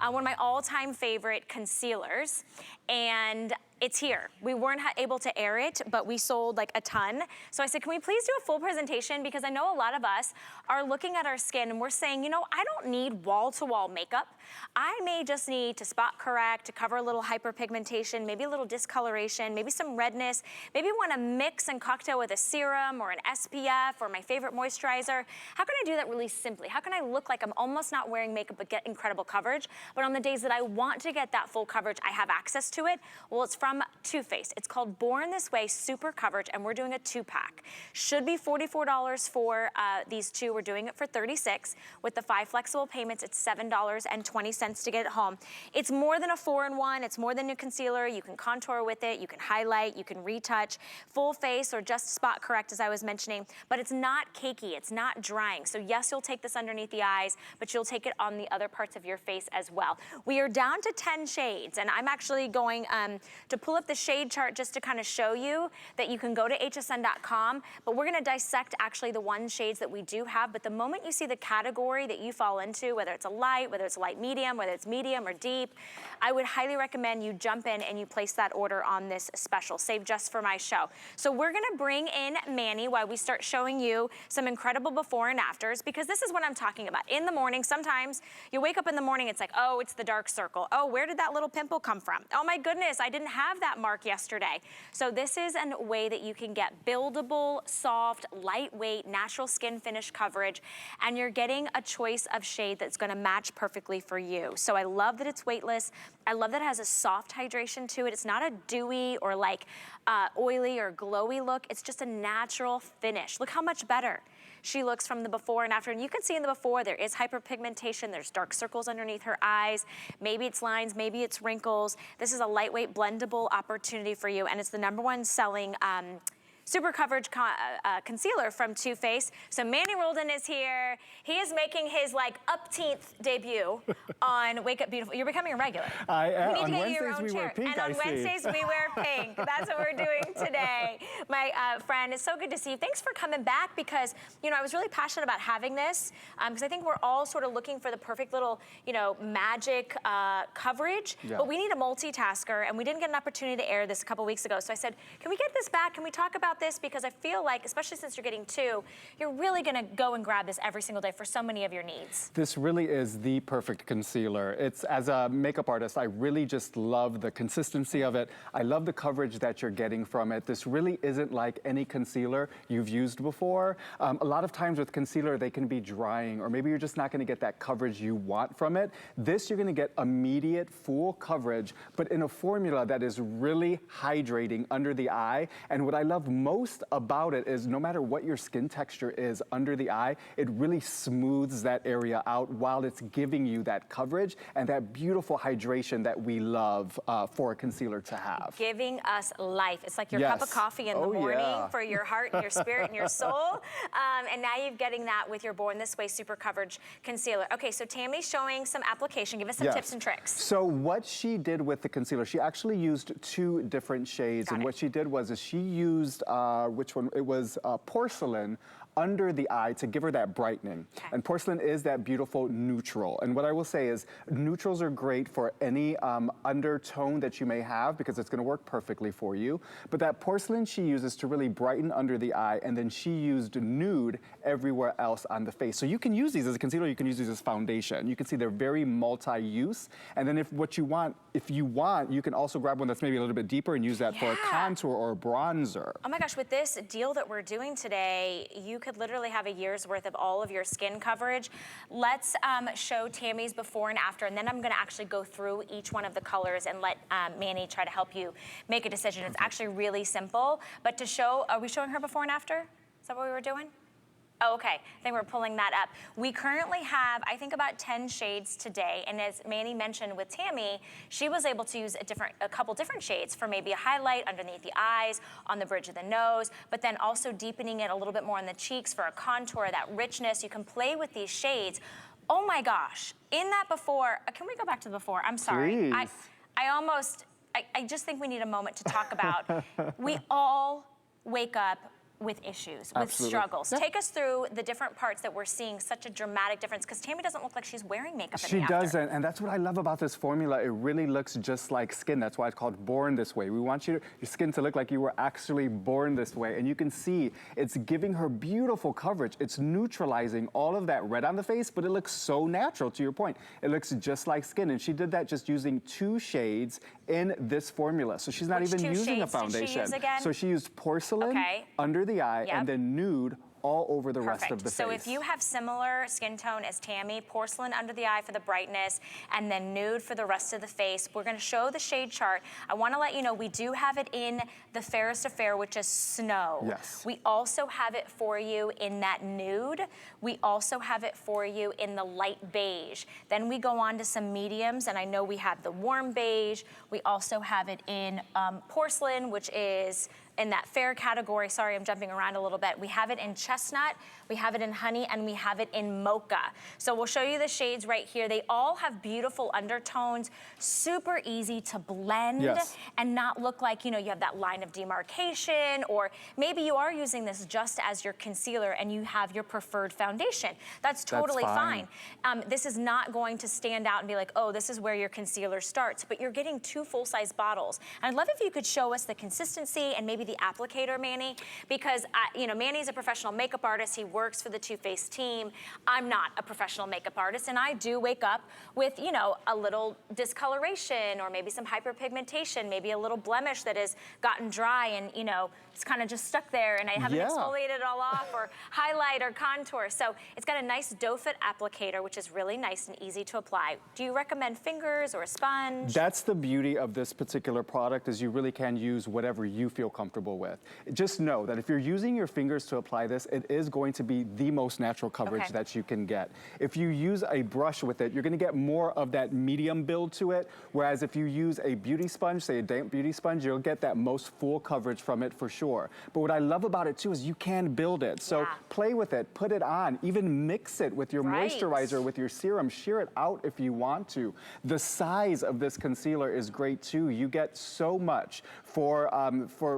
one of my all-time favorite concealers, and it's here. We weren't able to air it, but we sold like a ton. So I said, can we please do a full presentation? Because I know a lot of us are looking at our skin and we're saying, you know, I don't need wall-to-wall makeup. I may just need to spot correct, to cover a little hyperpigmentation, maybe a little discoloration, maybe some redness, maybe want to mix and cocktail with a serum or an SPF or my favorite moisturizer. How can I do that really simply? How can I look like I'm almost not wearing makeup but get incredible coverage? But on the days that I want to get that full coverage, I have access to it. Well, it's from Too Faced. It's called Born This Way Super Coverage, and we're doing a 2-pack. Should be $44 for these two. We're doing it for $36. With the 5 flexible payments, it's $7.20 to get it home. It's more than a 4-in-1. It's more than a concealer. You can contour with it. You can highlight. You can retouch. Full face or just spot correct, as I was mentioning. But it's not cakey. It's not drying. So yes, you'll take this underneath the eyes, but you'll take it on the other parts of your face as well. We are down to 10 shades, and I'm actually going to pull up the shade chart just to kind of show you that you can go to hsn.com, but we're gonna dissect actually the one shades that we do have. But the moment you see the category that you fall into, whether it's a light, whether it's a light medium, whether it's medium or deep, I would highly recommend you jump in and you place that order on this special, save just for my show. So we're gonna bring in Manny while we start showing you some incredible before and afters, because this is what I'm talking about. In the morning, sometimes you wake up in the morning, it's like, oh, it's the dark circle. Oh, where did that little pimple come from? Oh my goodness, I didn't have that mark yesterday. So this is a way that you can get buildable, soft, lightweight, natural skin finish coverage, and you're getting a choice of shade that's gonna match perfectly for you. So I love that it's weightless. I love that it has a soft hydration to it. It's not a dewy or like oily or glowy look. It's just a natural finish. Look how much better she looks from the before and after. And you can see in the before, there is hyperpigmentation. There's dark circles underneath her eyes. Maybe it's lines, maybe it's wrinkles. This is a lightweight blendable opportunity for you. And it's the #1 selling super coverage concealer from Too Faced. So Manny Roldan is here. He is making his like upteenth debut on Wake Up Beautiful. You're becoming a regular. I am. We need to On get you your Wednesdays own we chair. wear pink, And on Wednesdays we wear pink. That's what we're doing today. My friend, it's so good to see you. Thanks for coming back, because you know I was really passionate about having this because I think we're all sort of looking for the perfect little magic coverage. Yeah. But we need a multitasker, and we didn't get an opportunity to air this a couple weeks ago. So I said, can we get this back? Can we talk about this? Because I feel like, especially since you're getting 2, you're really gonna go and grab this every single day for so many of your needs. This really is the perfect concealer. It's, as a makeup artist, I really just love the consistency of it. I love the coverage that you're getting from it. This really isn't like any concealer you've used before. A lot of times with concealer, they can be drying, or maybe you're just not gonna get that coverage you want from it. This, you're gonna get immediate, full coverage, but in a formula that is really hydrating under the eye. And what I love most about it is no matter what your skin texture is under the eye, it really smooths that area out while it's giving you that coverage and that beautiful hydration that we love for a concealer to have. Giving us life. It's like your cup of coffee in the morning for your heart and your spirit and your soul. And now you're getting that with your Born This Way Super Coverage Concealer. Okay, so Tammy's showing some application. Give us some tips and tricks. So what she did with the concealer, she actually used 2 different shades. And what she did was she used, which one? It was porcelain under the eye to give her that brightening. Okay. And porcelain is that beautiful neutral. And what I will say is neutrals are great for any undertone that you may have, because it's gonna work perfectly for you. But that porcelain she uses to really brighten under the eye, and then she used nude everywhere else on the face. So you can use these as a concealer, you can use these as foundation. You can see they're very multi-use. And then if you want, you can also grab one that's maybe a little bit deeper and use that for a contour or a bronzer. Oh my gosh, with this deal that we're doing today, you could literally have a year's worth of all of your skin coverage. Let's show Tammy's before and after, and then I'm gonna actually go through each one of the colors and let Manny try to help you make a decision. It's actually really simple, but to show, are we showing her before and after? Is that what we were doing? Oh, okay, I think we're pulling that up. We currently have, I think, about 10 shades today, and as Manny mentioned with Tammy, she was able to use a couple different shades for maybe a highlight underneath the eyes, on the bridge of the nose, but then also deepening it a little bit more on the cheeks for a contour, that richness. You can play with these shades. Oh my gosh, in that before, can we go back to the before? I'm sorry. Please. I just think we need a moment to talk about, we all wake up with issues, with Absolutely. struggles. Yeah. Take us through the different parts that we're seeing such a dramatic difference, because Tammy doesn't look like she's wearing makeup in She the after. doesn't, and that's what I love about this formula. It really looks just like skin. That's why it's called Born This Way. We want your skin to look like you were actually born this way. And you can see it's giving her beautiful coverage. It's neutralizing all of that red on the face, but it looks so natural, to your point. It looks just like skin, and she did that just using 2 shades in this formula. So she's not Which even 2 using a shades did she foundation. use again? So she used porcelain under the eye and then nude all over the rest of the face. So if you have similar skin tone as Tammy, porcelain under the eye for the brightness, and then nude for the rest of the face, we're gonna show the shade chart. I wanna let you know we do have it in the fairest of fair, which is snow. Yes. We also have it for you in that nude. We also have it for you in the light beige. Then we go on to some mediums, and I know we have the warm beige. We also have it in porcelain, which is in that fair category. Sorry, I'm jumping around a little bit. We have it in chestnut, we have it in honey, and we have it in mocha. So we'll show you the shades right here. They all have beautiful undertones, super easy to blend and not look like, you know, you have that line of demarcation, or maybe you are using this just as your concealer and you have your preferred foundation. That's totally fine. This is not going to stand out and be like, oh, this is where your concealer starts, but you're getting 2 full-size bottles. And I'd love if you could show us the consistency and maybe the applicator, Manny, because you know, Manny's a professional makeup artist. He works for the Too Faced team. I'm not a professional makeup artist, and I do wake up with, you know, a little discoloration or maybe some hyperpigmentation, maybe a little blemish that has gotten dry and, you know, it's kind of just stuck there and I haven't exfoliated it all off, or highlight or contour. So it's got a nice doe-foot applicator, which is really nice and easy to apply. Do you recommend fingers or a sponge? That's the beauty of this particular product, is you really can use whatever you feel comfortable with. Just know that if you're using your fingers to apply this, it is going to be the most natural coverage that you can get. If you use a brush with it, you're gonna get more of that medium build to it, whereas if you use a beauty sponge, say a damp beauty sponge, you'll get that most full coverage from it for sure. But what I love about it too is you can build it. So play with it, put it on, even mix it with your moisturizer, with your serum, shear it out if you want to. The size of this concealer is great too. You get so much for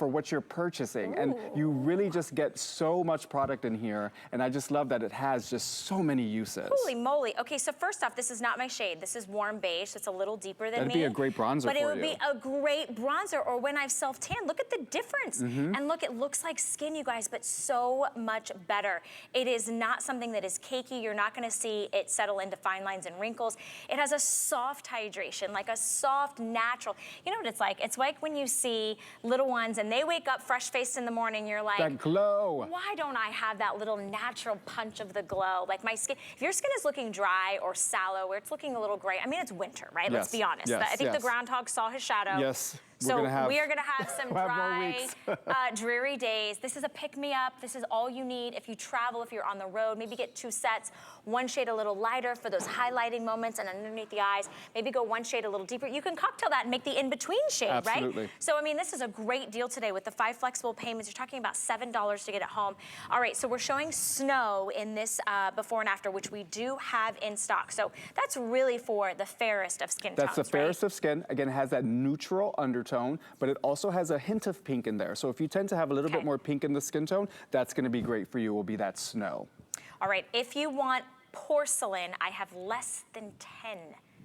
what you're purchasing. And you really just get so much product in here. And I just love that it has just so many uses. Holy moly. Okay, so first off, this is not my shade. This is warm beige. So it's a little deeper than me. That'd be a great bronzer but for you. it would be a great bronzer, or when I've self-tanned. Look at the difference. And look, it looks like skin, you guys, but so much better. It is not something that is cakey. You're not gonna see it settle into fine lines and wrinkles. It has a soft hydration, like a soft, natural. You know what it's like? It's like when you see little ones and they wake up fresh-faced in the morning, you're like, that glow. Why don't I have that little natural punch of the glow? Like my skin, if your skin is looking dry or sallow, or it's looking a little gray, I mean, it's winter, right? Let's be honest. I think the groundhog saw his shadow. Yes. So we are gonna have some dry, dreary days. This is a pick-me-up. This is all you need if you travel, if you're on the road. Maybe get 2 sets, 1 shade a little lighter for those highlighting moments and underneath the eyes. Maybe go 1 shade a little deeper. You can cocktail that and make the in-between shade, right? So, I mean, this is a great deal today with the 5 flexible payments. You're talking about $7 to get it home. All right, so we're showing snow in this before and after, which we do have in stock. So that's really for the fairest of skin tones, That's the fairest of skin. Again, it has that neutral undertone, but it also has a hint of pink in there. So if you tend to have a little bit more pink in the skin tone, that's gonna be great for you, will be that snow. All right, if you want porcelain, I have less than 10.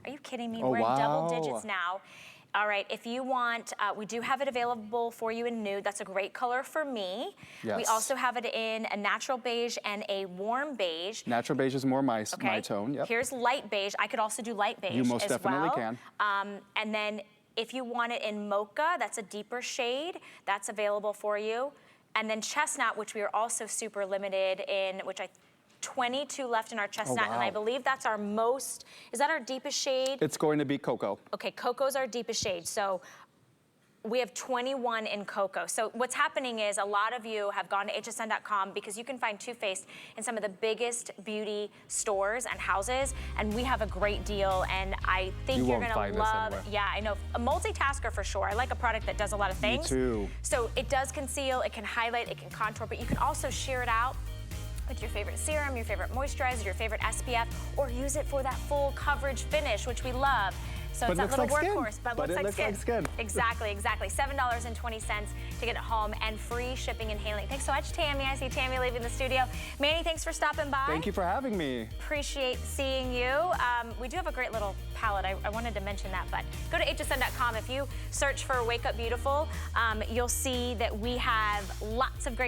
Are you kidding me? We're in double digits now. All right, if you want, we do have it available for you in nude. That's a great color for me. We also have it in a natural beige and a warm beige. Natural beige is more my tone, Here's light beige. I could also do light beige. You most definitely can. And then if you want it in mocha, that's a deeper shade, that's available for you. And then chestnut, which we are also super limited in, which 22 left in our chestnut, and I believe that's our most, is that our deepest shade? It's going to be cocoa. Okay, cocoa's our deepest shade. So we have 21 in cocoa. So what's happening is a lot of you have gone to hsn.com because you can find Too Faced in some of the biggest beauty stores and houses, and we have a great deal, and I think you're gonna love, I know, a multitasker for sure. I like a product that does a lot of things. Me too. So it does conceal, it can highlight, it can contour, but you can also sheer it out with your favorite serum, your favorite moisturizer, your favorite SPF, or use it for that full coverage finish, which we love. So But it's that looks little like skin. workhorse, but But looks it like looks skin. like skin. Exactly, exactly. $7.20 to get it home and free shipping and handling. Thanks so much, Tammy. I see Tammy leaving the studio. Manny, thanks for stopping by. Thank you for having me. Appreciate seeing you. We do have a great little palette. I wanted to mention that, but go to hsn.com. If you search for Wake Up Beautiful, you'll see that we have lots of great